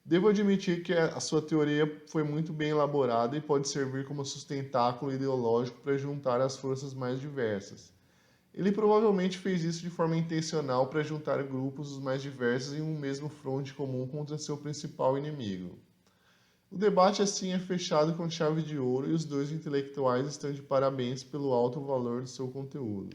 Devo admitir que a sua teoria foi muito bem elaborada e pode servir como sustentáculo ideológico para juntar as forças mais diversas. Ele provavelmente fez isso de forma intencional para juntar grupos os mais diversos em um mesmo fronte comum contra seu principal inimigo. O debate assim é fechado com chave de ouro e os dois intelectuais estão de parabéns pelo alto valor do seu conteúdo.